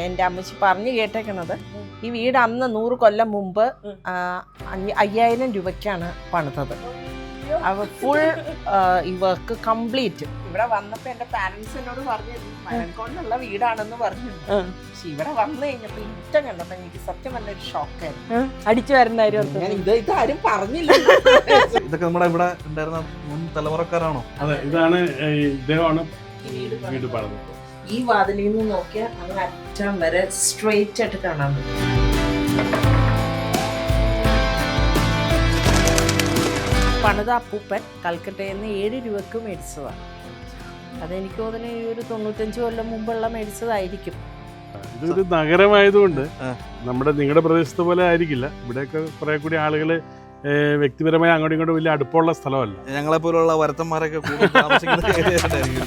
എൻ്റെ അമ്മച്ചി പറഞ്ഞു കേട്ടേക്കണത് ഈ വീട് അന്ന് 100 കൊല്ലം മുമ്പ് 5000 രൂപയ്ക്കാണ് പണിതത്. ഫുൾ ഈ വർക്ക് കംപ്ലീറ്റ്. ഇവിടെ വന്നപ്പോൾ എൻ്റെ പാരൻസ് എന്നോട് പറഞ്ഞു മഴക്കൊണ്ടുള്ള വീടാണെന്ന് പറഞ്ഞു. പക്ഷെ ഇവിടെ വന്നു കഴിഞ്ഞപ്പോൾ ഇറ്റം കണ്ടപ്പോൾ എനിക്ക് സത്യം നല്ലൊരു ഷോക്കായിരുന്നു. അടിച്ചു വരുന്ന ഇതാരും പറഞ്ഞില്ല. ഇതൊക്കെ നമ്മുടെ ഇവിടെ ഉണ്ടായിരുന്ന മുൻ തലമുറക്കാരാണോ? അതെ, ഇതാണ് ഇദ്ദേഹമാണ് വീട് പണിതത്. ഈ വാതിലിൽ നിന്ന് നോക്കിയാൽ അങ്ങ് അറ്റം വരെ സ്ട്രെയിറ്റ് ആയിട്ട് കാണാൻ പറ്റും. പണിത അപ്പൂപ്പൻ കൽക്കട്ടയിൽ നിന്ന് 7 രൂപക്ക് മേടിച്ചതാണ്. അതെനിക്ക് തോന്നുന്നു ഈ ഒരു 95 കൊല്ലം മുമ്പുള്ള മേടിച്ചതായിരിക്കും. ഇതൊരു നഗരമായതുകൊണ്ട് നിങ്ങളുടെ പ്രദേശത്തെ പോലെ ആയിരിക്കില്ല. ഇവിടെയൊക്കെ കുറെ കൂടി ആളുകൾ വ്യക്തിപരമായി അങ്ങോട്ടും ഇങ്ങോട്ടും വലിയ അടുപ്പമുള്ള സ്ഥലമല്ല. ഞങ്ങളെ പോലുള്ള വരത്തന്മാരൊക്കെ കൂടുതൽ താമസിക്കുന്ന ഏരിയയിലായിരിക്കും.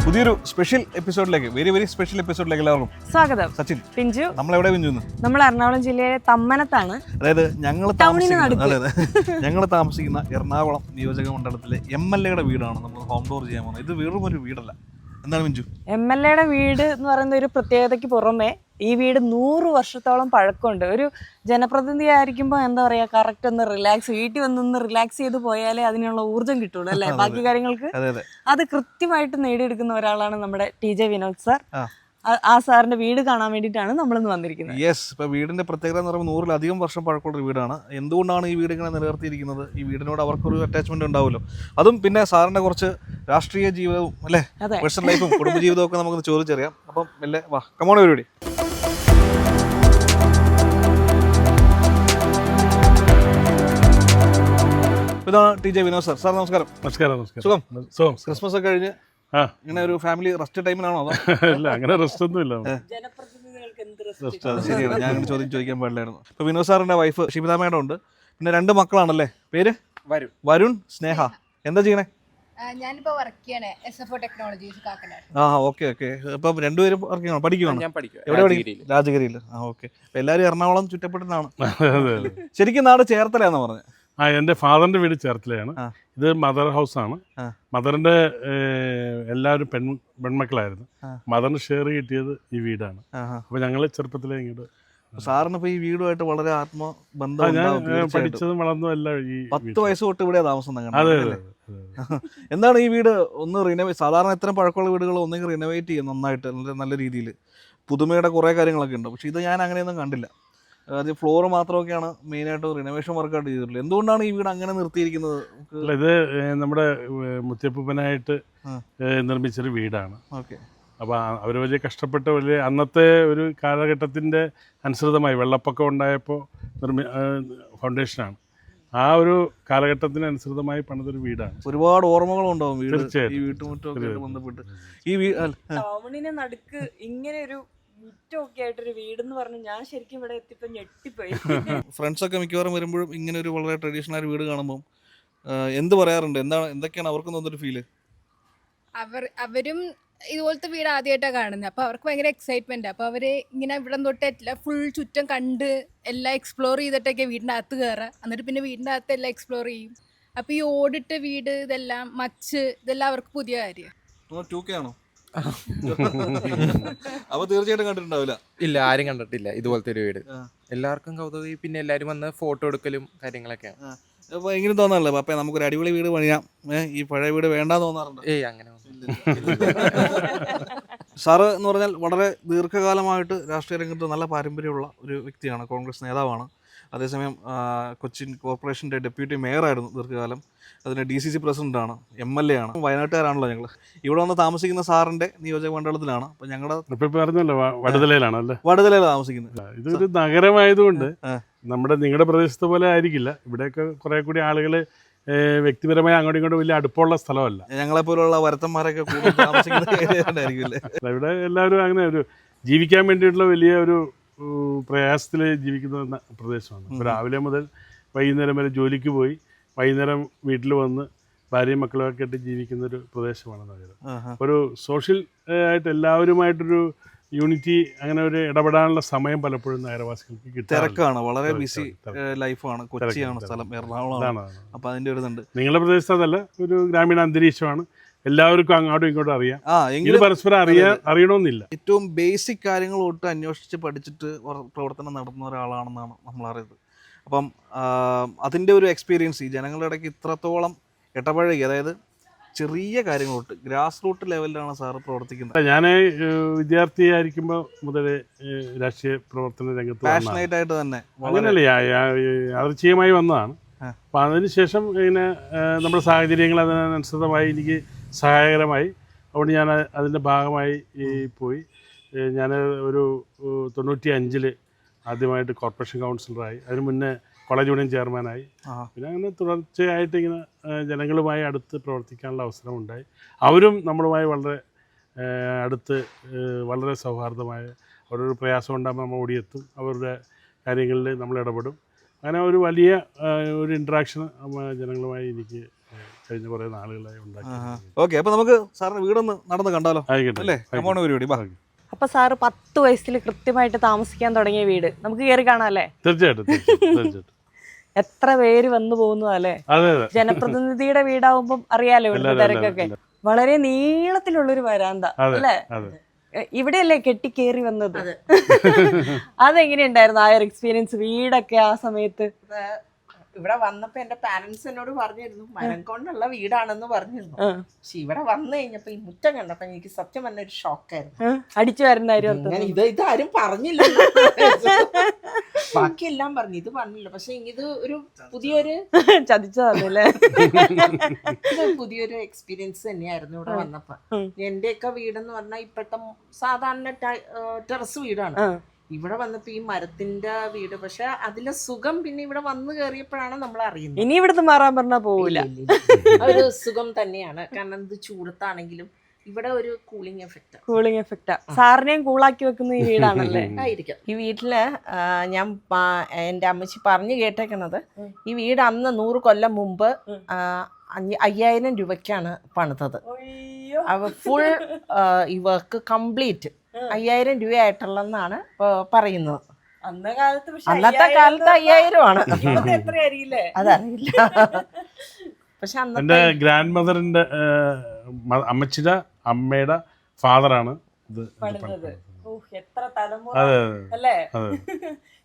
പുതിയൊരു സ്പെഷ്യൽ എപ്പിസോഡിലേക്ക്, വെരി സ്പെഷ്യൽ എപ്പിസോഡിലേക്ക് എല്ലാവർക്കും സ്വാഗതം. സച്ചിൻ, പിഞ്ചു. നമ്മളെവിടെ പിഞ്ചു? നമ്മൾ എറണാകുളം ജില്ലയിലെ തമ്മനത്താണ്. അതായത് ഞങ്ങൾ താമസിക്കുന്ന എറണാകുളം നിയോജക മണ്ഡലത്തിലെ MLA വീടാണ് നമ്മൾ ഹോം ടൂർ ചെയ്യാൻ പോകുന്നത്. ഇത് വെറും ഒരു വീടല്ല. എന്താണ് മിഞ്ചു? MLA വീട് എന്ന് പറയുന്ന ഒരു പ്രത്യേകതയ്ക്ക് പുറമെ ഈ വീട് 100 വർഷത്തോളം പഴക്കമുണ്ട്. ഒരു ജനപ്രതിനിധി ആയിരിക്കുമ്പോൾ എന്താ പറയുക, കറക്റ്റ് ഒന്ന് റിലാക്സ്, വീട്ടിൽ വന്നൊന്ന് റിലാക്സ് ചെയ്ത് പോയാലേ അതിനുള്ള ഊർജ്ജം കിട്ടുള്ളൂ അല്ലേ ബാക്കി കാര്യങ്ങൾക്ക്. അത് കൃത്യമായിട്ട് നേടിയെടുക്കുന്ന ഒരാളാണ് നമ്മുടെ TJ വിനോദ് സാർ. ആ സാറിന്റെ വീട് കാണാൻ വേണ്ടിയിട്ടാണ് നമ്മളിന്ന് വന്നിരിക്കുന്നത്. യെസ്, ഇപ്പോൾ വീടിന്റെ പ്രത്യേകത എന്ന് പറയുമ്പോൾ 100-ലധികം വർഷം പഴക്കമുള്ള ഒരു വീടാണ്. എന്തുകൊണ്ടാണ് ഈ വീട് ഇങ്ങനെ നിലനിർത്തിയിരിക്കുന്നത്? ഈ വീടിനോട് അവർക്കൊരു അറ്റാച്ച്മെന്റ് ഉണ്ടാവുമല്ലോ. അതും പിന്നെ സാറിന്റെ കുറച്ച് രാഷ്ട്രീയ ജീവിതവും അല്ലേ, പേഴ്സണൽ ലൈഫും കുടുംബജീവിതവും ഒക്കെ നമുക്ക് ചോദിച്ചറിയാം. അപ്പം മെല്ലെ വാ, കമോൺ പരിപാടി. ഇതാണ് TJ വിനോദ് സാർ. സാർ നമസ്കാരം. നമസ്കാരം. സുഖം? ക്രിസ്മസ് ഒക്കെ കഴിഞ്ഞ് ഇങ്ങനെ ഒരു ഫാമിലി റെസ്റ്റ് ടൈമിലാണോ? അതോ ഇല്ല, അങ്ങനെ റെസ്റ്റ് ഒന്നും ഇല്ല. ശരിയാണ്, ഞാൻ ചോദിക്കാൻ പാടില്ലായിരുന്നു. ഇപ്പൊ വിനോദ് സാറിന്റെ വൈഫ് ഷിബിത മേഡം ഉണ്ട്, പിന്നെ 2 മക്കളാണല്ലേ? പേര് വരുൺ, സ്നേഹ. എന്താ ചെയ്യണേ? ഞാനിപ്പോ വർക്ക് ചെയ്യണേ SFO ടെക്നോളജീസ് കാക്കനാട്. ഓക്കെ. അപ്പൊ രണ്ടുപേരും വർക്ക് ചെയ്യണോ? പഠിക്കുവാണോ? എവിടെ പഠിക്കും? രാജഗിരിയിൽ. ഓക്കെ. അപ്പൊ എല്ലാവരും എറണാകുളം ചുറ്റപ്പെട്ടിട്ടാണ്. ശരിക്കും നാട് ചേർത്തലയാന്ന് പറഞ്ഞത്? എൻ്റെ ഫാദറിന്റെ വീട് ചേർത്തലയാണ്. ഇത് മദർ ഹൗസ് ആണ്. മദറിന്റെ എല്ലാവരും പെൺമക്കളായിരുന്നു. മദറിന് ഷെയർ കിട്ടിയത് ഈ വീടാണ്. അപ്പൊ ഞങ്ങള് ചെറുപ്പത്തിലേ ഇങ്ങോട്ട്. സാറിനിപ്പോ ഈ വീടുമായിട്ട് വളരെ ആത്മബന്ധം. ഞാൻ പഠിച്ചതും വളർന്നതും എല്ലാം ഈ 10 വയസ്സ് തൊട്ട് ഇവിടെ താമസം. എന്താണ് ഈ വീട് ഒന്ന് റിനോവേറ്റ്? സാധാരണ ഇത്തരം പഴക്കമുള്ള വീടുകൾ ഒന്നെങ്കിൽ റിനോവേറ്റ് ചെയ്യും നന്നായിട്ട്, നല്ല രീതിയിൽ പുതുമയുടെ കുറേ കാര്യങ്ങളൊക്കെ ഉണ്ട്. പക്ഷെ ഇത് ഞാൻ അങ്ങനെയൊന്നും കണ്ടില്ല. അത് ഫ്ലോർ മാത്രമൊക്കെയാണ് മെയിനായിട്ട് റിനോവേഷൻ വർക്കായിട്ട് ചെയ്തിട്ടുള്ളത്. എന്തുകൊണ്ടാണ് ഈ വീട് അങ്ങനെ നിർത്തിയിരിക്കുന്നത്? ഇത് നമ്മുടെ മുത്തപ്പൂപ്പനായിട്ട് നിർമ്മിച്ചൊരു വീടാണ്. ഓക്കെ. അപ്പോൾ അവർ വലിയ കഷ്ടപ്പെട്ട് വലിയ അന്നത്തെ ഒരു കാലഘട്ടത്തിൻ്റെ അനുസൃതമായി വെള്ളപ്പൊക്കം ഉണ്ടായപ്പോൾ ഫൗണ്ടേഷനാണ്. ആ ഒരു കാലഘട്ടത്തിന് അനുസൃതമായി പണിതൊരു വീടാണ്. ഒരുപാട് ഓർമ്മകളുണ്ടാവും വീട്, ഈ വീട്ടുമുറ്റമൊക്കെ ബന്ധപ്പെട്ട്. ഈ ടൗണിന് നടുക്ക് ഇങ്ങനെ ഒരു മുറ്റമൊക്കെ ആയിട്ടൊരു വീടെന്ന് പറഞ്ഞു ഞാൻ ശരിക്കും ഇവിടെ എത്തിയപ്പോൾ ഞെട്ടിപ്പോയി. ഫ്രണ്ട്സൊക്കെ മിക്കവാറും വരുമ്പോഴും ഇങ്ങനെ ഒരു വളരെ ട്രഡീഷണൽ ആയ വീട് കാണുമ്പോൾ എന്ത് പറയാറുണ്ട്? എന്തൊക്കെയാണ് അവർക്ക് തോന്നുന്നൊരു ഫീല്? അവരും ഇതുപോലത്തെ വീട് ആദ്യമായിട്ടാണ് കാണുന്നത്. അപ്പോൾ അവർക്ക് ഭയങ്കര എക്സൈറ്റ്മെന്റ്. അപ്പോൾ അവര് ഇങ്ങനെ ഇവിടെ തൊട്ട് ഫുൾ ചുറ്റം കണ്ട് എല്ലാം എക്സ്പ്ലോർ ചെയ്തിട്ടൊക്കെ വീടിൻ്റെ അകത്ത് കയറുക. എന്നിട്ട് പിന്നെ വീടിൻ്റെ അകത്ത് എല്ലാം എക്സ്പ്ലോർ ചെയ്യും. അപ്പോൾ ഈ ഓടിട്ട വീട്, ഇതെല്ലാം ഇതെല്ലാം അവർക്ക് പുതിയ കാര്യമാണ്. 2K ആണോ? അപ്പൊ തീർച്ചയായിട്ടും കണ്ടിട്ടുണ്ടാവില്ല. ഇല്ല, ആരും കണ്ടിട്ടില്ല ഇതുപോലത്തെ ഒരു വീട്. എല്ലാവർക്കും കൗതുകം, പിന്നെ എല്ലാരും വന്ന് ഫോട്ടോ എടുക്കലും കാര്യങ്ങളൊക്കെയാണ്. അപ്പൊ എങ്ങനെ തോന്നാറില്ല അപ്പൊ നമുക്കൊരു അടിപൊളി വീട് പണിയാം, ഈ പഴയ വീട് വേണ്ടാന്ന് തോന്നാറുണ്ട്? അങ്ങനെ സാറ് എന്ന് പറഞ്ഞാൽ വളരെ ദീർഘകാലമായിട്ട് രാഷ്ട്രീയ രംഗത്ത് നല്ല പാരമ്പര്യമുള്ള ഒരു വ്യക്തിയാണ്, കോൺഗ്രസ് നേതാവാണ്. അതേസമയം കൊച്ചിൻ കോർപ്പറേഷൻ്റെ ഡെപ്യൂട്ടി മേയറായിരുന്നു ദീർഘകാലം. അതിന് DCC പ്രസിഡന്റാണ്, MLA ആണ്. വയനാട്ടുകാരാണല്ലോ ഞങ്ങൾ. ഇവിടെ വന്ന് താമസിക്കുന്ന സാറിന്റെ നിയോജക മണ്ഡലത്തിലാണ്. അപ്പൊ ഞങ്ങളുടെ വടുതലയിലാണ് താമസിക്കുന്നത്. ഇതൊരു നഗരമായതുകൊണ്ട് നിങ്ങളുടെ പ്രദേശത്തെ പോലെ ആയിരിക്കില്ല. ഇവിടെയൊക്കെ കുറെ കൂടി ആളുകൾ വ്യക്തിപരമായി അങ്ങോട്ടും ഇങ്ങോട്ടും വലിയ അടുപ്പമുള്ള സ്ഥലമല്ല. ഞങ്ങളെ പോലുള്ള വരത്തന്മാരൊക്കെ കൂടുതൽ താമസിക്കുന്ന ഏരിയയിലായിരിക്കും. ഇവിടെ എല്ലാവരും അങ്ങനെ ഒരു ജീവിക്കാൻ വേണ്ടിയിട്ടുള്ള വലിയ ഒരു പ്രയാസത്തിൽ ജീവിക്കുന്ന പ്രദേശമാണ്. ഇപ്പോൾ രാവിലെ മുതൽ വൈകുന്നേരം വരെ ജോലിക്ക് പോയി വൈകുന്നേരം വീട്ടിൽ വന്ന് ഭാര്യയും മക്കളൊക്കെ ആയിട്ട് ജീവിക്കുന്നൊരു പ്രദേശമാണ് നഗരം. ഒരു സോഷ്യൽ ആയിട്ട് എല്ലാവരുമായിട്ടൊരു യൂണിറ്റി, അങ്ങനെ ഒരു ഇടപെടാനുള്ള സമയം പലപ്പോഴും നഗരവാസികൾക്ക് കിട്ടും. തിരക്കാണ്, വളരെ ബിസി ലൈഫാണ്. കൊച്ചിയാണ് സ്ഥലം, എറണാകുളമാണ്. അപ്പോൾ അതിൻ്റെ ഒരു ഇതുണ്ട്. നിങ്ങളുടെ പ്രദേശത്ത് അതല്ല, ഒരു ഗ്രാമീണ അന്തരീക്ഷമാണ്. എല്ലാവർക്കും അങ്ങോട്ടും ഇങ്ങോട്ടും അറിയാം. ഇത് പരസ്പരം അറിയണമെന്നില്ല. ഏറ്റവും ബേസിക് കാര്യങ്ങൾ തൊട്ട് അന്വേഷിച്ച് പഠിച്ചിട്ട് പ്രവർത്തനം നടത്തുന്ന ഒരാളാണെന്നാണ് നമ്മൾ അറിയുന്നത്. അപ്പം അതിൻ്റെ ഒരു എക്സ്പീരിയൻസ് ഈ ജനങ്ങളുടെ ഇടയ്ക്ക് ഇത്രത്തോളം ഇടപഴകി, അതായത് ചെറിയ കാര്യങ്ങൾ തൊട്ട് ഗ്രാസ് റൂട്ട് ലെവലിലാണ് സാറ് പ്രവർത്തിക്കുന്നത്. ഞാൻ വിദ്യാർത്ഥിയായിരിക്കുമ്പോൾ മുതൽ രാഷ്ട്രീയ പ്രവർത്തന രംഗത്ത് പാഷനേറ്റ് ആയിട്ട് തന്നെ അങ്ങനെയല്ലേ യാദൃച്ഛികമായി വന്നതാണ്. അപ്പം അതിനുശേഷം ഇങ്ങനെ നമ്മുടെ സാഹചര്യങ്ങൾ അതിനനുസൃതമായി എനിക്ക് സഹായകരമായി. അതുകൊണ്ട് ഞാൻ അതിൻ്റെ ഭാഗമായി പോയി. ഞാൻ ഒരു 95 ആദ്യമായിട്ട് കോർപ്പറേഷൻ കൗൺസിലറായി. അതിന് മുന്നേ കോളേജ് യൂണിയൻ ചെയർമാനായി. പിന്നെ അങ്ങനെ തുടർച്ചയായിട്ട് ഇങ്ങനെ ജനങ്ങളുമായി അടുത്ത് പ്രവർത്തിക്കാനുള്ള അവസരമുണ്ടായി. അവരും നമ്മളുമായി വളരെ അടുത്ത് വളരെ സൗഹാർദ്ദമായ, അവരൊരു പ്രയാസം ഉണ്ടാകുമ്പോൾ നമ്മൾ ഓടിയെത്തും, അവരുടെ കാര്യങ്ങളിൽ നമ്മൾ ഇടപെടും. അങ്ങനെ ഒരു വലിയ ഒരു ഇൻട്രാക്ഷൻ ജനങ്ങളുമായി എനിക്ക് കഴിഞ്ഞ കുറേ നാളുകളായി ഉണ്ടാക്കി. ഓക്കെ, അപ്പോൾ നമുക്ക് സാറിന് വീടൊന്ന് നടന്ന് കണ്ടാലോ? അല്ലേ, കമ്പോണ പരിപാടി. അപ്പൊ സാറ് 10 വയസ്സിൽ കൃത്യമായിട്ട് താമസിക്കാൻ തുടങ്ങിയ വീട് നമുക്ക് കയറി കാണാം അല്ലേ? തീർച്ചയായിട്ടും. എത്ര പേര് വന്നു പോകുന്നു അല്ലേ? ജനപ്രതിനിധിയുടെ വീടാവുമ്പം അറിയാലോ ഇവിടുത്തെ തിരക്കൊക്കെ. വളരെ നീളത്തിലുള്ളൊരു വരാന്ത അല്ലേ? ഇവിടെയല്ലേ കെട്ടിക്കേറി വന്നത്? അതെങ്ങനെയുണ്ടായിരുന്നു ആ ഒരു എക്സ്പീരിയൻസ്, വീടൊക്കെ ആ സമയത്ത്? ഇവിടെ വന്നപ്പോ എന്റെ പാരന്റ്സ് എന്നോട് പറഞ്ഞിരുന്നു മരം കൊണ്ടുള്ള വീടാണെന്ന് പറഞ്ഞിരുന്നു. പക്ഷെ ഇവിടെ വന്നു കഴിഞ്ഞപ്പോ ഈ മുറ്റം കണ്ടപ്പോ എനിക്ക് സത്യം പറഞ്ഞ ഒരു ഷോക്കായിരുന്നു. അടിച്ചു വരുന്ന ഇതാരും പറഞ്ഞില്ല, ബാക്കിയെല്ലാം പറഞ്ഞു, ഇത് പറഞ്ഞില്ല. പക്ഷെ ഇത് ഒരു പുതിയൊരു ചതിച്ചതല്ലേ, ഇത് പുതിയൊരു എക്സ്പീരിയൻസ് തന്നെയായിരുന്നു ഇവിടെ വന്നപ്പോ. എന്റെയൊക്കെ വീടെന്ന് പറഞ്ഞാൽ ഇപ്പോഴത്തെ സാധാരണ ടെറസ് വീടാണ്. ഇവിടെ വന്നപ്പോ ഈ മരത്തിന്റെ വീട്, പക്ഷെ അതിലെ സുഖം പിന്നെ ഇവിടെ വന്ന് കയറിയപ്പോഴാണ് നമ്മൾ അറിയുന്നത്. ഇനി ഇവിടുന്ന് മാറാൻ പറഞ്ഞാൽ പോവില്ല, ഒരു സുഖം തന്നെയാണ്. കാരണം ഇത് ചൂടത്താണെങ്കിലും ഇവിടെ ഒരു കൂളിംഗ് എഫക്റ്റാ. സാറിനെയും കൂളാക്കി വെക്കുന്ന ഈ വീടാണല്ലേ? ആയിരിക്കും. ഈ വീട്ടില് ഞാൻ എൻ്റെ അമ്മച്ചി പറഞ്ഞു കേട്ടേക്കണത്, ഈ വീട് അന്ന് 100 കൊല്ലം മുമ്പ് 5000 രൂപയ്ക്കാണ് പണിതത്. ഫുൾ ഈ വർക്ക് കംപ്ലീറ്റ് 5000 രൂപയായിട്ടുള്ളതെന്നാണ് പറയുന്നത്. അന്നത്തെ കാലത്ത് 5000 ആണ്, അതറിയില്ല. പക്ഷെ എൻ്റെ ഗ്രാൻഡ് മദറിന്റെ അമ്മച്ചിയുടെ അമ്മയുടെ ഫാദറാണ് ഇത്.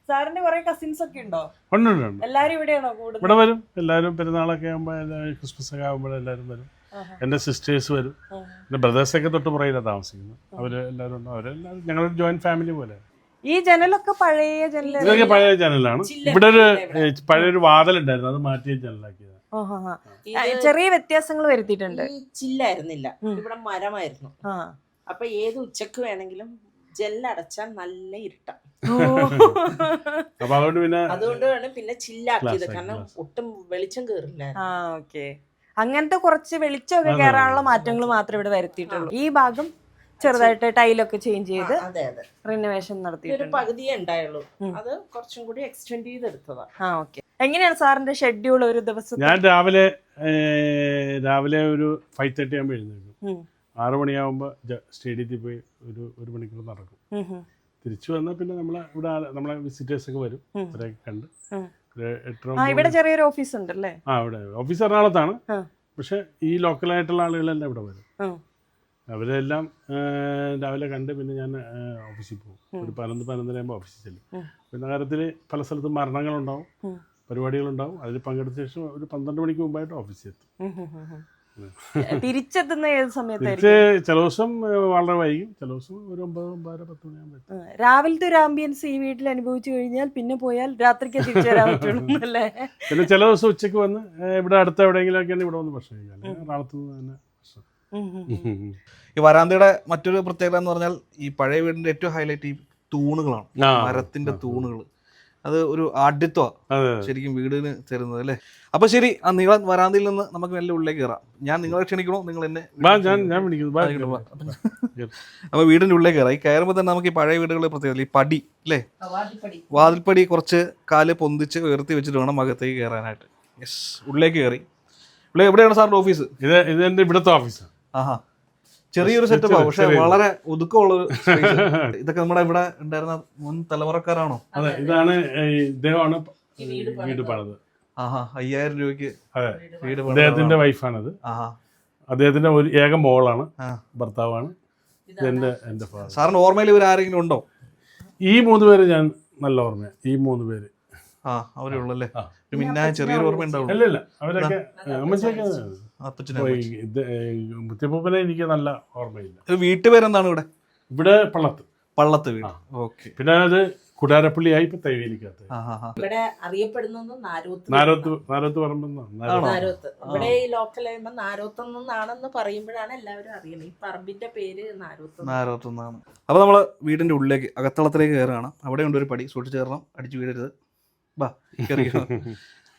സാറിന്റെ കുറെ കസിൻസ് ഒക്കെ ഉണ്ടോ? ഉണ്ട്. എല്ലാരും ഇവിടെയാണോ കൂടുതൽ? ഇവിടെ വരും എല്ലാവരും. പെരുന്നാളൊക്കെ ആകുമ്പോൾ, ക്രിസ്മസ് ഒക്കെ ആകുമ്പോൾ എല്ലാവരും വരും. എൻ്റെ സിസ്റ്റേഴ്സ് വരും. എൻ്റെ ബ്രദേഴ്സൊക്കെ തൊട്ട് പുറകിലാണ് താമസിക്കുന്നത്. അവരെല്ലാവരും ഉണ്ട്. അവരെല്ലാവരും ഞങ്ങളൊരു ജോയിന്റ് ഫാമിലി പോലെ. ഈ ജനലൊക്കെ പഴയ ഇതൊക്കെ പഴയ ജനലാണ്. ഇവിടെ ഒരു പഴയൊരു വാതിലുണ്ടായിരുന്നു, അത് മാറ്റിയ ജനലാക്കിയത്. ചെറിയ വ്യത്യാസങ്ങൾ വരുത്തിയിട്ടുണ്ട്. ചില്ലായിരുന്നില്ല, ഇവിടെ മരമായിരുന്നു. അപ്പൊ ഏത് ഉച്ചക്ക് വേണമെങ്കിലും ജനലടച്ചാൽ നല്ല ഇരുട്ടാണ്. അപ്പൊ അതുകൊണ്ടാണ് പിന്നെ ചില്ലാക്കിയത്, കാരണം ഒട്ടും വെളിച്ചം കേറില്ല. അങ്ങനത്തെ കുറച്ച് വെളിച്ചമൊക്കെ കയറാനുള്ള മാറ്റങ്ങൾ മാത്രമേ ഇവിടെ വരുത്തിയിട്ടുള്ളൂ. ഈ ഭാഗം ചെറുതായിട്ട് ടൈലൊക്കെ ചേഞ്ച് ചെയ്ത് റിനോവേഷൻ നടത്തിയിട്ടുണ്ട്. പകുതിയേ ഉണ്ടായുള്ളൂ, അത് കുറച്ചും കൂടി എക്സ്റ്റെൻഡ് ചെയ്തെടുത്തതാ. എങ്ങനെയാണ് സാറിന്റെ ഷെഡ്യൂൾ ഒരു ദിവസം? ഞാൻ രാവിലെ ഒരു 5:30 ആകുമ്പോൾ എഴുന്നേൽക്കും. 6 മണിയാകുമ്പോൾ സ്റ്റേഡിയത്തിൽ പോയി ഒരു മണിക്കൂർ നടക്കും. തിരിച്ചു വന്നാൽ പിന്നെ നമ്മളെ വിസിറ്റേഴ്സ് ഒക്കെ വരും, അവരെയൊക്കെ കണ്ട്. ഇവിടെ ചെറിയൊരു ഓഫീസ് ഉണ്ടല്ലേ? ഇവിടെ ഓഫീസ് എറണാകുളത്താണ്, പക്ഷെ ഈ ലോക്കലായിട്ടുള്ള ആളുകളെല്ലാം ഇവിടെ വരും. അവരെല്ലാം രാവിലെ കണ്ട് പിന്നെ ഞാൻ ഓഫീസിൽ പോകും. ഒരു 11-11:30 ഓഫീസിൽ ചെല്ലും. പിന്നെ നഗരത്തിൽ പല സ്ഥലത്തും മരണങ്ങളുണ്ടാവും, പരിപാടികളുണ്ടാവും. അതിൽ പങ്കെടുത്ത ശേഷം ഒരു 12 മണിക്ക് മുമ്പായിട്ട് ഓഫീസിൽ എത്തും. തിരിച്ചെത്തുന്ന ഏത് സമയത്ത്? ചില ദിവസം വളരെ വൈകും, ചില ദിവസം ഒരു 9-10 മണിയാകുമ്പോൾ. രാവിലത്തെ ഒരു ആംബിയൻസ് ഈ വീട്ടിൽ അനുഭവിച്ചു കഴിഞ്ഞാൽ പിന്നെ പോയാൽ രാത്രിക്ക് തിരിച്ചു വരാൻ പറ്റുള്ളൂ അല്ലേ? പിന്നെ ചില ദിവസം ഉച്ചക്ക് വന്ന് ഇവിടെ അടുത്ത എവിടെയെങ്കിലും ഒക്കെയാണ് ഇവിടെ വന്ന് ഭക്ഷണം കഴിക്കാം. എറണാകുളത്ത് നിന്ന് തന്നെ ഭക്ഷണം. ഈ വരാന്തയുടെ മറ്റൊരു പ്രത്യേകത എന്ന് പറഞ്ഞാൽ ഈ പഴയ വീടിന്റെ ഏറ്റവും ഹൈലൈറ്റ് ഈ തൂണുകളാണ്, മരത്തിന്റെ തൂണുകൾ. അത് ഒരു ആഢ്യത്വമാണ് അതെ ശരിക്കും വീടിന് തരുന്നത് അല്ലേ. അപ്പോൾ ശരി, ആ നീളം വരാന്തയിൽ നിന്ന് നമുക്ക് മെല്ലെ ഉള്ളിലേക്ക് കയറാം. ഞാൻ നിങ്ങളെ ക്ഷണിക്കണോ, നിങ്ങൾ എന്നെ? ഞാൻ വിളിക്കുന്നു. അപ്പോൾ വീടിൻ്റെ ഉള്ളിലേക്ക് കയറാം. ഈ കയറുമ്പോൾ തന്നെ നമുക്ക് ഈ പഴയ വീടുകളിൽ പ്രത്യേകത ഈ പടി അല്ലേ, വാതിൽപ്പടി കുറച്ച് കാല് പൊന്തിച്ച് ഉയർത്തി വെച്ചിട്ട് വേണം അകത്തേക്ക് കയറാനായിട്ട്. യെസ്, ഉള്ളിലേക്ക് കയറി. ഇവിടെ എവിടെയാണ് സാറിൻ്റെ ഓഫീസ്? ഇത് എൻ്റെ ഇവിടുത്തെ ഓഫീസാണ്. ആഹാ, ചെറിയൊരു സെറ്റപ്പാണ്, പക്ഷെ വളരെ ഒതുക്കമുള്ളൊരു space. ഇതൊക്കെ നമ്മുടെ ഇവിടെ ഉണ്ടായിരുന്ന മുൻ തലമുറക്കാരാണോ? അതെ, ഇതാണ് ഇദ്ദേഹമാണ് വീട് പണിത്. ആഹാ, 5000 രൂപയ്ക്ക് അതെ, വീട് അദ്ദേഹത്തിന്റെ വൈഫാണിത്. ആഹാ, അദ്ദേഹത്തിന്റെ ഒരു ഏക മോളാണ്, ആ. ഭർത്താവാണ്. എന്റെ ഫാദർ. സാറിന്റെ ഓർമ്മയിൽ ഇവർ ആരെങ്കിലും ഉണ്ടോ? ഈ 3 പേര് ഞാൻ നല്ല ഓർമ്മ. ഈ 3 പേര് ആ, അവരേ ഉള്ളല്ലേ. പിന്നെ ചെറിയൊരു ഓർമ്മ ഉണ്ടാവുള്ളൂ. അല്ലല്ല, അവരൊക്കെ അമ്മച്ചൊക്കെ അപ്പച്ചനെ മുത്തിയപ്പൂപ്പനെ എനിക്ക് നല്ല ഓർമ്മയില്ല. വീട്ടുപേരെന്താണ് ഇവിടെ? ഇവിടെ പള്ളത്ത് വീട്. ഓക്കെ. പിന്നെ അത് കുടാരപ്പള്ളിയായി ഇപ്പൊ തൈവേലിക്കകത്ത്. ഇവിടെ അറിയപ്പെടുന്നത് നാരോത്ത് പറമ്പെന്നാണ്. നാരോത്ത്. ഇവിടെ ഈ ലോക്കൽ ആകുമ്പോൾ നാരോത്ത് നിന്നാണെന്ന് പറയുമ്പോഴാണ് എല്ലാവരും അറിയുന്നത്. ഈ പറമ്പിന്റെ പേര് നാരോത്തുനിന്നാണ്. അപ്പോൾ നമ്മൾ വീടിന്റെ ഉള്ളിലേക്ക് അകത്തളത്തിലേക്ക് കയറുകയാണ്. അവിടെ ഉണ്ട് ഒരു പടി, സൂക്ഷിച്ച് കയറണം, അടിച്ചു വീഴരുത്. ബാ കയറി.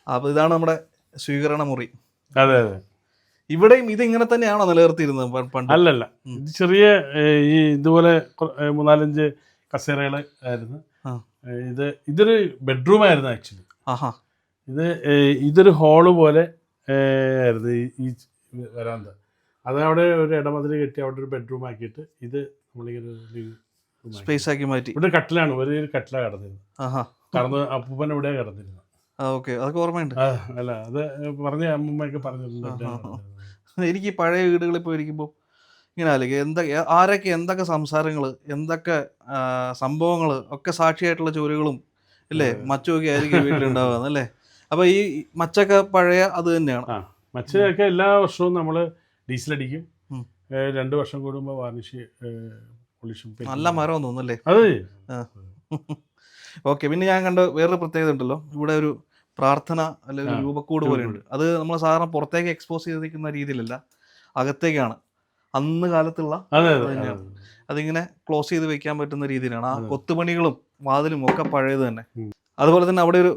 അപ്പോൾ ഇതാണ് നമ്മുടെ സ്വീകരണ മുറി. അതെ അതെ. ഇവിടെയും ഇത് ഇങ്ങനെ തന്നെയാണോ നിലനിർത്തിയിരുന്നത് പണ്ട്? അല്ലല്ല, ഇത് ചെറിയ ഈ ഇതുപോലെ 3-4 കസേരകൾ ആയിരുന്നു. ഇതൊരു ബെഡ്റൂം ആയിരുന്നു ആക്ച്വലി. ഇതൊരു ഹോള് പോലെ ആയിരുന്നു ഈ വരാന്ത. അത് അവിടെ ഒരു ഇടമതിൽ കെട്ടി അവിടെ ഒരു ബെഡ്റൂം ആക്കിയിട്ട് ഇത് നമ്മളിങ്ങനെ സ്പേസ് ആക്കി മാറ്റി. ഇവിടെ കട്ടിലാണ്, ഒരു കട്ടില കിടന്നിരുന്നത്. കടന്ന് അപ്പൂപ്പൻ ഇവിടെ കിടന്നിരുന്നത്. ഓക്കെ, അതൊക്കെ ഓർമ്മയുണ്ട്. അല്ല, അത് പറഞ്ഞ അമ്മൂമ്മയൊക്കെ പറഞ്ഞിട്ടുണ്ട്. എനിക്ക് ഈ പഴയ വീടുകളിൽ പോയിരിക്കുമ്പോൾ ഇങ്ങനെ അല്ലെങ്കിൽ ആരൊക്കെ എന്തൊക്കെ സംസാരങ്ങൾ, എന്തൊക്കെ സംഭവങ്ങൾ ഒക്കെ സാക്ഷിയായിട്ടുള്ള ചോരുകളും അല്ലേ, മച്ചൊക്കെ ആയിരിക്കും വീട്ടിലുണ്ടാവുക അല്ലേ. അപ്പോൾ ഈ മച്ചൊക്കെ പഴയ അത് തന്നെയാണ്. മച്ചയൊക്കെ എല്ലാ വർഷവും നമ്മൾ ഡീസലടിക്കും. 2 വർഷം കൂടുമ്പോൾ വാർണിഷ് പൊളിഷും. നല്ല മരം തോന്നുന്നല്ലേ. അതെ. ഓക്കെ. പിന്നെ ഞാൻ കണ്ട വേറൊരു പ്രത്യേകത ഉണ്ടല്ലോ, ഇവിടെ ഒരു പ്രാർത്ഥന അല്ലെങ്കിൽ ഒരു രൂപക്കൂട് പോലെയുണ്ട്. അത് നമ്മൾ സാധാരണ പുറത്തേക്ക് എക്സ്പോസ് ചെയ്തിരിക്കുന്ന രീതിയിലല്ല, അകത്തേക്കാണ്. അന്ന് കാലത്തുള്ള തന്നെയാണ്. അതിങ്ങനെ ക്ലോസ് ചെയ്ത് വെക്കാൻ പറ്റുന്ന രീതിയിലാണ്. ആ കൊത്തുപണികളും വാതിലും ഒക്കെ പഴയത് തന്നെ. അതുപോലെ തന്നെ അവിടെ ഒരു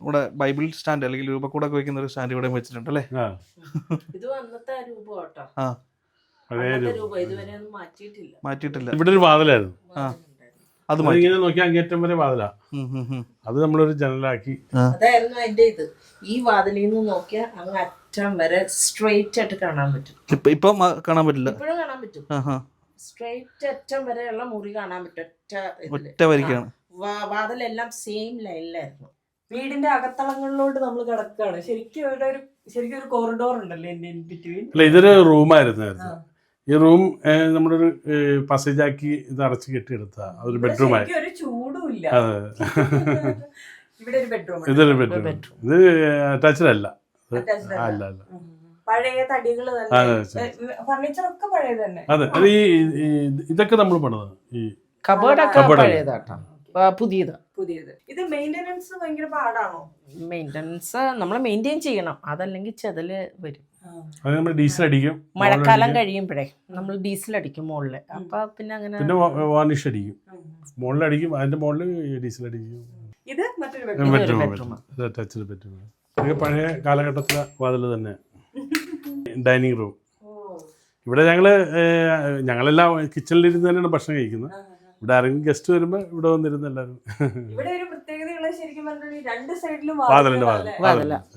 ഇവിടെ ബൈബിൾ സ്റ്റാൻഡ് അല്ലെങ്കിൽ രൂപക്കൂടൊക്കെ വെക്കുന്ന ഒരു സ്റ്റാൻഡ് ഇവിടെ വെച്ചിട്ടുണ്ട് അല്ലേ. മാറ്റിയിട്ടില്ല. ഇവിടെ ഒരു വാതിലായിരുന്നു. അത് ഇങ്ങനെ നോക്കി അങ്ങേറ്റം വരെ വാതിലാ. അത് നമ്മളൊരു ജനലാക്കി. അതായിരുന്നു അതിന്റെ ഇത്. ഈ വാതിലിൽ നിന്ന് നോക്കിയാൽ അങ്ങ് അറ്റം വരെ സ്ട്രെയിറ്റ് ആയിട്ട് കാണാൻ പറ്റും. ഇപ്പൊ കാണാൻ പറ്റില്ല. ഇപ്പോഴും കാണാൻ പറ്റും. സ്ട്രെയിറ്റ് അറ്റം വരെയുള്ള മുറി കാണാൻ പറ്റും. ഒറ്റ വരിക്കാണ്. വാതിലെല്ലാം സെയിം ലൈനിലായിരുന്നു. വീടിന്റെ അകത്തളങ്ങളിലോട്ട് നമ്മൾ കിടക്കുകയാണ്. ശരിക്കും ഒരു കോറിഡോർ ഉണ്ടല്ലോ ബിറ്റ്വീൻ. അല്ല, ഇതൊരു റൂമായിരുന്നു. ഈ റൂം നമ്മുടെ ഒരു പാസേജ് ആക്കി ഇത് അടച്ച് കെട്ടിയെടുത്ത ഒരു ബെഡ്റൂമായി. ഒരു ചൂടുമില്ല. അതെ, ഇവിടെ ഒരു ബെഡ്റൂം. ഇതൊരു ബെഡ്റൂം. ഇത് അറ്റാച്ച്ഡ് അല്ല. അല്ല. പഴയ തടികൾ, ഫർണിച്ചർ ഒക്കെ പഴയത് തന്നെ. അതെ, അത് ഇതൊക്കെ നമ്മൾ പണിതാണ്. ഈ പുതിയത്. ഇത് മെയിൻ്റെനൻസ് ഭയങ്കര പാടാണോ? മെയിൻ്റെനൻസ് നമ്മൾ മെയിൻറ്റെയിൻ ചെയ്യണം, അതല്ലെങ്കിൽ ചെതല് വരും. അത് നമ്മൾ ഡീസൽ അടിക്കും. മഴക്കാലം കഴിയുമ്പോഴേ നമ്മൾ ഡീസൽ അടിക്കും മുകളില്. അപ്പൊ പിന്നെ വാർണിഷ് അടിക്കും, മുകളിലടിക്കും. അതിന്റെ മുകളിൽ ഡീസൽ അടിക്കും. ഇത് മറ്റൊരു അറ്റാച്ച്ഡ് ബെഡ്റൂം. ഇതൊക്കെ പഴയ കാലഘട്ടത്തിലെ വാതിൽ തന്നെ. Dining room. ഇവിടെ ഞങ്ങളെല്ലാം കിച്ചണിലിരുന്ന് തന്നെയാണ് ഭക്ഷണം കഴിക്കുന്നത്. ഇവിടെ ആരെങ്കിലും ഗസ്റ്റ് വരുമ്പോ ഇവിടെ വന്നിരുന്ന എല്ലാവരും. ഇവിടെ ഒരു പ്രത്യേകതയുള്ള ശരിക്കും പറഞ്ഞാൽ 2 സൈഡിലും വാതിലുണ്ട്.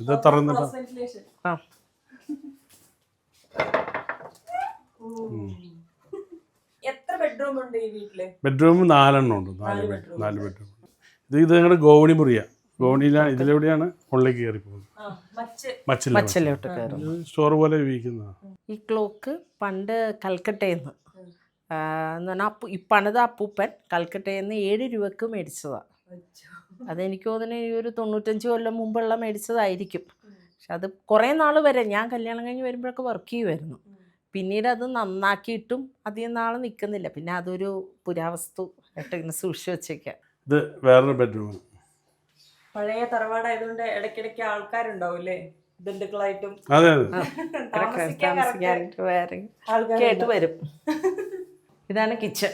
ഇത് തുറന്നിട്ട് എത്ര ബെഡ്റൂം ഉണ്ട് ഈ വീട്ടില്? ബെഡ്റൂം 4 ഉണ്ട്. 4 ബെഡ്റൂം. ഇത് ഞങ്ങളുടെ ഗോവണി മുറിയാണ്. ഗോവണിയിലാണ്, ഇതിലൂടെയാണ് മുകളിലേക്ക് കയറി പോകുന്നത്. മച്ചിലോട്ട് കയറും. സ്റ്റോർ പോലെ ഉപയോഗിക്കുന്ന ഈ ക്ലോക്ക് പണ്ട് കൽക്കട്ടയിൽ നിന്ന് ഈ പണിത അപ്പൂപ്പൻ കൽക്കട്ടയിൽ നിന്ന് 7 രൂപക്ക് മേടിച്ചതാണ്. അതെനിക്ക് തോന്നുന്നു ഈ ഒരു 95 കൊല്ലം മുമ്പുള്ള മേടിച്ചതായിരിക്കും. പക്ഷെ അത് കുറേ നാൾ വരെ ഞാൻ കല്യാണം കഴിഞ്ഞ് വരുമ്പോഴൊക്കെ വർക്ക് ചെയ്യുമായിരുന്നു. പിന്നീട് അത് നന്നാക്കിയിട്ടും അധികം നാൾ നിൽക്കുന്നില്ല. പിന്നെ അതൊരു പുരാവസ്തു ആയിട്ട് ഇങ്ങനെ സൂക്ഷിച്ച് വെച്ചേക്കാം. ഇത് വേറൊരു ബെഡ്റൂം. പഴയ തറവാടായതുകൊണ്ട് ഇടയ്ക്കിടയ്ക്ക് ആൾക്കാരുണ്ടാവൂല്ലേ, ബന്ധുക്കളായിട്ടും. അതെ, താമസിക്കാനായിട്ട് വേറെ കേട്ട് വരും. ഇതാണ് കിച്ചൺ.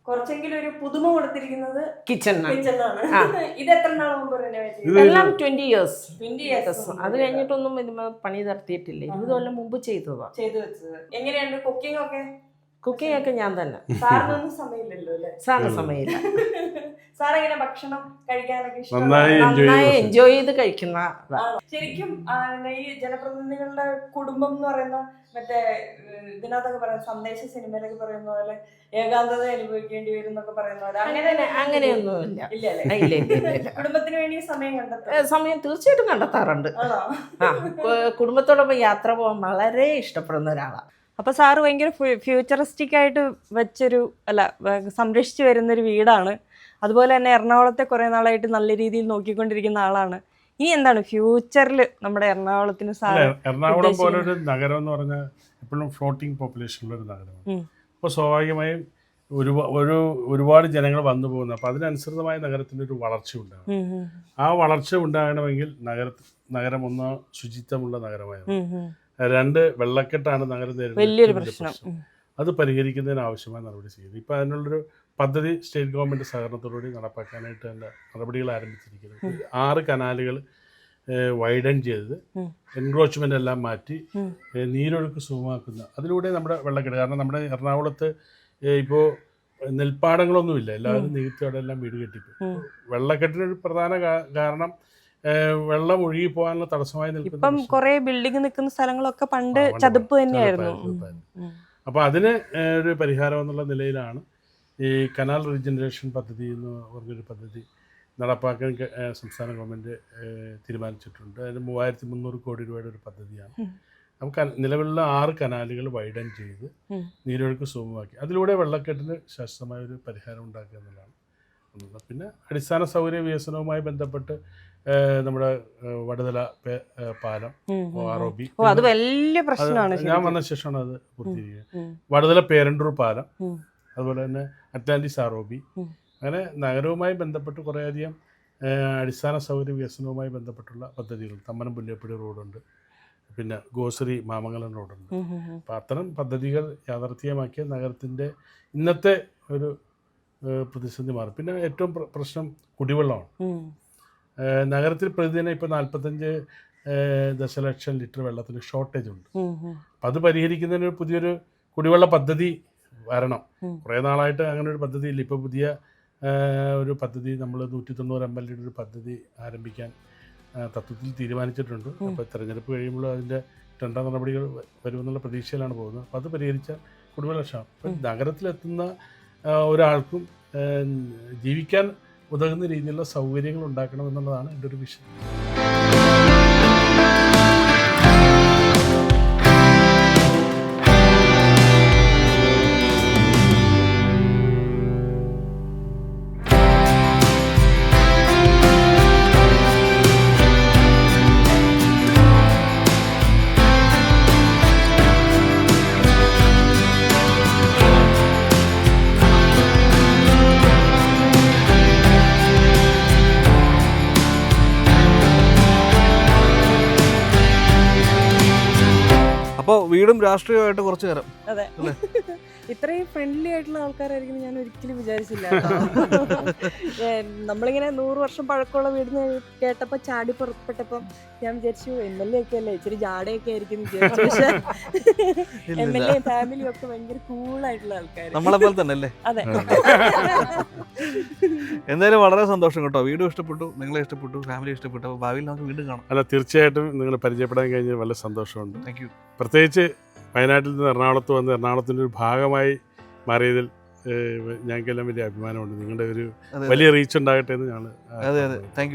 കുറച്ചെങ്കിലും ഒരു പുതുമ കൊടുത്തിരിക്കുന്നത് കിച്ചണിനാണ്. കിച്ചണിലാണ്. ആ. ഇത് എത്ര നാൾ മുമ്പ് renovate ചെയ്തു? എല്ലാം 20 years. 20 years അത് കഴിഞ്ഞിട്ടൊന്നും ഇതിന്മേൽ പണി നടത്തിയിട്ടില്ല. 20 കൊല്ലം മുമ്പ് ചെയ്തതാ. ചെയ്തു വെച്ചത്. എങ്ങനെയുണ്ട് കുക്കിംഗ് ഒക്കെ? കുക്കിംഗ് ഒക്കെ ഞാൻ തന്നെ. സാറിനൊന്നും സമയമില്ലല്ലോ അല്ലേ? സാറിന് സമയമില്ല. സാർ എങ്ങനെ ഭക്ഷണം കഴിക്കാനൊക്കെ നന്നായി നന്നായി എൻജോയ് ചെയ്ത് കഴിക്കുന്ന ശരിക്കും ഈ ജനപ്രതിനിധികളുടെ കുടുംബം എന്ന് പറയുന്ന മറ്റേ ഇതിനകത്തൊക്കെ പറയുന്ന സന്ദേശ സിനിമയിലൊക്കെ പറയുന്ന പോലെ ഏകാന്തത അനുഭവിക്കേണ്ടി വരും എന്നൊക്കെ പറയുന്ന പോലെ അങ്ങനെയൊന്നും ഇല്ല. ഇല്ല അല്ലേ? ഇല്ല. കുടുംബത്തിന് വേണ്ടി സമയം കണ്ടെത്തും. സമയം തീർച്ചയായിട്ടും കണ്ടെത്താറുണ്ട്. ആണോ? കുടുംബത്തോടൊപ്പം യാത്ര പോകാൻ വളരെ ഇഷ്ടപ്പെടുന്ന ഒരാളാണ്. അപ്പൊ സാറ് ഭയങ്കര ഫ്യൂച്ചറിസ്റ്റിക് ആയിട്ട് വെച്ചൊരു സംരക്ഷിച്ചു വരുന്നൊരു വീടാണ്. അതുപോലെ തന്നെ എറണാകുളത്തെ കുറെ നാളായിട്ട് നല്ല രീതിയിൽ നോക്കിക്കൊണ്ടിരിക്കുന്ന ആളാണ്. ഇനി എന്താണ് ഫ്യൂച്ചറിൽ നമ്മുടെ എറണാകുളത്തിന് എറണാകുളം പോലെ ഒരു നഗരം എന്ന് പറഞ്ഞാൽ എപ്പോഴും ഫ്ലോട്ടിംഗ് പോപ്പുലേഷനുള്ള ഒരു നഗരമാണ്. അപ്പോൾ സ്വാഭാവികമായും ഒരുപാട് ജനങ്ങൾ വന്നു പോകുന്നു. അപ്പോൾ അതിനനുസൃതമായ നഗരത്തിനൊരു വളർച്ച ഉണ്ടാകും. ആ വളർച്ച ഉണ്ടാകണമെങ്കിൽ നഗരം ഒന്ന് ശുചിത്വമുള്ള നഗരമായിരുന്നു. 2 വെള്ളക്കെട്ടാണ് നഗരം വലിയൊരു നേരിടുന്ന പ്രശ്നം. അത് പരിഹരിക്കുന്നതിന് ആവശ്യമായ നടപടി ചെയ്യുന്നു. ഇപ്പോൾ അതിനുള്ളൊരു പദ്ധതി സ്റ്റേറ്റ് ഗവൺമെൻറ് സഹകരണത്തോടുകൂടി നടപ്പാക്കാനായിട്ട് അതിൻ്റെ നടപടികൾ ആരംഭിച്ചിരിക്കുന്നത്. 6 കനാലുകൾ വൈഡൻ ചെയ്ത് എൻക്രോച്ച്മെൻ്റ് എല്ലാം മാറ്റി നീരൊഴുക്ക് സുഗമമാക്കുന്ന അതിലൂടെ നമ്മുടെ വെള്ളക്കെട്ട്, കാരണം നമ്മുടെ എറണാകുളത്ത് ഇപ്പോൾ നെൽപ്പാടങ്ങളൊന്നുമില്ല, എല്ലാവരും നികത്തിയോടെ എല്ലാം വീട് കെട്ടിപ്പോയി. വെള്ളക്കെട്ടിനൊരു പ്രധാന കാരണം വെള്ളം ഒഴുകി പോകാനുള്ള തടസ്സമായി നിൽക്കുന്ന കുറെ ബിൽഡിംഗ് നിൽക്കുന്ന സ്ഥലങ്ങളൊക്കെ പണ്ട് ചതുപ്പ് തന്നെയായിരുന്നു. അപ്പോൾ അതിന് ഒരു പരിഹാരം എന്നുള്ള നിലയിലാണ് ഈ കനാൽ റീജനറേഷൻ പദ്ധതി എന്ന് പറഞ്ഞൊരു പദ്ധതി നടപ്പാക്കാൻ സംസ്ഥാന ഗവൺമെൻറ് തീരുമാനിച്ചിട്ടുണ്ട്. അതിന് 3300 കോടി രൂപയുടെ ഒരു പദ്ധതിയാണ്. നമുക്ക് നിലവിലുള്ള 6 കനാലുകൾ വൈഡൻ ചെയ്ത് നീരൊഴുക്ക് സുഗമമാക്കി അതിലൂടെ വെള്ളക്കെട്ടിന് ശാശ്വതമായ ഒരു പരിഹാരം ഉണ്ടാക്കുക എന്നുള്ളതാണ്. പിന്നെ അടിസ്ഥാന സൗകര്യ വികസനവുമായി ബന്ധപ്പെട്ട് നമ്മുടെ വടുതല പാലം ROB അത് വലിയ പ്രശ്നമാണ്. ഞാൻ വന്ന ശേഷമാണ് അത് പൂർത്തീകരിക്കുക. വടുതല പേരണ്ടൂർ പാലം, അതുപോലെ തന്നെ അറ്റ്ലാന്റിസ് ROB, അങ്ങനെ നഗരവുമായി ബന്ധപ്പെട്ട് കുറേയധികം അടിസ്ഥാന സൗകര്യ വികസനവുമായി ബന്ധപ്പെട്ടുള്ള പദ്ധതികൾ. തമ്മനം പുല്ലേപ്പടി റോഡുണ്ട്, പിന്നെ ഗോശ്രീ മാമംഗലം റോഡുണ്ട്. അപ്പം അത്തരം പദ്ധതികൾ യാഥാർത്ഥ്യമാക്കിയ നഗരത്തിൻ്റെ ഇന്നത്തെ ഒരു പ്രതിസന്ധി മാറും. പിന്നെ ഏറ്റവും പ്രശ്നം കുടിവെള്ളമാണ്. നഗരത്തിൽ പ്രതിദിനം ഇപ്പോൾ 45 ദശലക്ഷം ലിറ്റർ വെള്ളത്തിന് ഷോർട്ടേജ് ഉണ്ട്. അപ്പം അത് പരിഹരിക്കുന്നതിന് പുതിയൊരു കുടിവെള്ള പദ്ധതി വരണം. കുറേ നാളായിട്ട് അങ്ങനെ ഒരു പദ്ധതി ഇല്ല. ഇപ്പോൾ പുതിയ ഒരു പദ്ധതി നമ്മൾ 190 ML ഒരു പദ്ധതി ആരംഭിക്കാൻ തത്വത്തിൽ തീരുമാനിച്ചിട്ടുണ്ട്. അപ്പോൾ തെരഞ്ഞെടുപ്പ് കഴിയുമ്പോൾ അതിൻ്റെ ടെൻഡർ നടപടികൾ വരുമെന്നുള്ള പ്രതീക്ഷയിലാണ് പോകുന്നത്. അപ്പോൾ അത് പരിഹരിച്ചാൽ കുടിവെള്ള ക്ഷാമം. അപ്പം നഗരത്തിലെത്തുന്ന ഒരാൾക്കും ജീവിക്കാൻ ഉതകുന്ന രീതിയിലുള്ള സൗകര്യങ്ങൾ ഉണ്ടാക്കണം എന്നുള്ളതാണ് എൻ്റെ ഒരു വിഷയം. അപ്പോൾ വീടും രാഷ്ട്രീയമായിട്ട് കുറച്ച് നേരം. അതെ, ഇത്രയും ഫ്രണ്ട്ലി ആയിട്ടുള്ള ആൾക്കാരായിരിക്കും ഞാൻ ഒരിക്കലും വിചാരിച്ചില്ല. നമ്മളിങ്ങനെ 100 വർഷം പഴക്കമുള്ള വീടിന് കേട്ടപ്പോൾ ചാടി പുറപ്പെട്ടപ്പോൾ ഞാൻ വിചാരിച്ചു MLA ഒക്കെ അല്ലേ, ഇച്ചിരി ജാടയൊക്കെ ആയിരിക്കും വിചാരിച്ചു. പക്ഷേ MLA ഫാമിലിയും ഒക്കെ ഭയങ്കര കൂളായിട്ടുള്ള ആൾക്കാർ, നമ്മളെ പോലെ തന്നെ അല്ലേ? അതെ. എന്തായാലും വളരെ സന്തോഷം കേട്ടോ. വീടും ഇഷ്ടപ്പെട്ടു, നിങ്ങളെ ഇഷ്ടപ്പെട്ടു, ഫാമിലി ഇഷ്ടപ്പെട്ടു. അപ്പോൾ ഭാവിയിൽ നമുക്ക് വീണ്ടും കാണാം. അല്ല, തീർച്ചയായിട്ടും നിങ്ങൾ പരിചയപ്പെടാൻ കഴിഞ്ഞാൽ വളരെ സന്തോഷമുണ്ട്. Thank you. പ്രത്യേകിച്ച് വയനാട്ടിൽ നിന്ന് എറണാകുളത്ത് വന്ന് എറണാകുളത്തിൻ്റെ ഒരു ഭാഗമായി മാറിയതിൽ ഞങ്ങൾക്കെല്ലാം വലിയ അഭിമാനമുണ്ട്. നിങ്ങളുടെ ഒരു വലിയ റീച്ച് ഉണ്ടാകട്ടെ എന്ന് ഞങ്ങൾ. അതെ അതെ, താങ്ക്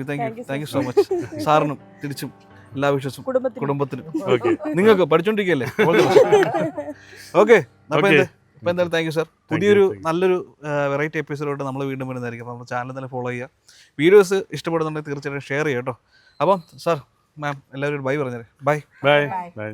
യു സോ മച്ച്. സാറിനും തിരിച്ചും എല്ലാ വിശ്വസും കുടുംബത്തിനും. ഓക്കെ, നിങ്ങൾക്ക് പഠിച്ചോണ്ടിരിക്കുകയല്ലേ? ഓക്കെ, അപ്പോൾ എന്തായാലും താങ്ക് യു സാർ. പുതിയൊരു നല്ലൊരു വെറൈറ്റി എപ്പിസോഡോട്ട് നമ്മൾ വീണ്ടും വരുന്നതായിരിക്കും. അപ്പോൾ നമ്മുടെ ചാനൽ തന്നെ ഫോളോ ചെയ്യുക. വീഡിയോസ് ഇഷ്ടപ്പെടുന്നുണ്ടെങ്കിൽ തീർച്ചയായിട്ടും ഷെയർ ചെയ്യാം കേട്ടോ. അപ്പം സാർ, മാം, എല്ലാവരും ബൈ പറഞ്ഞേരെ. ബൈ.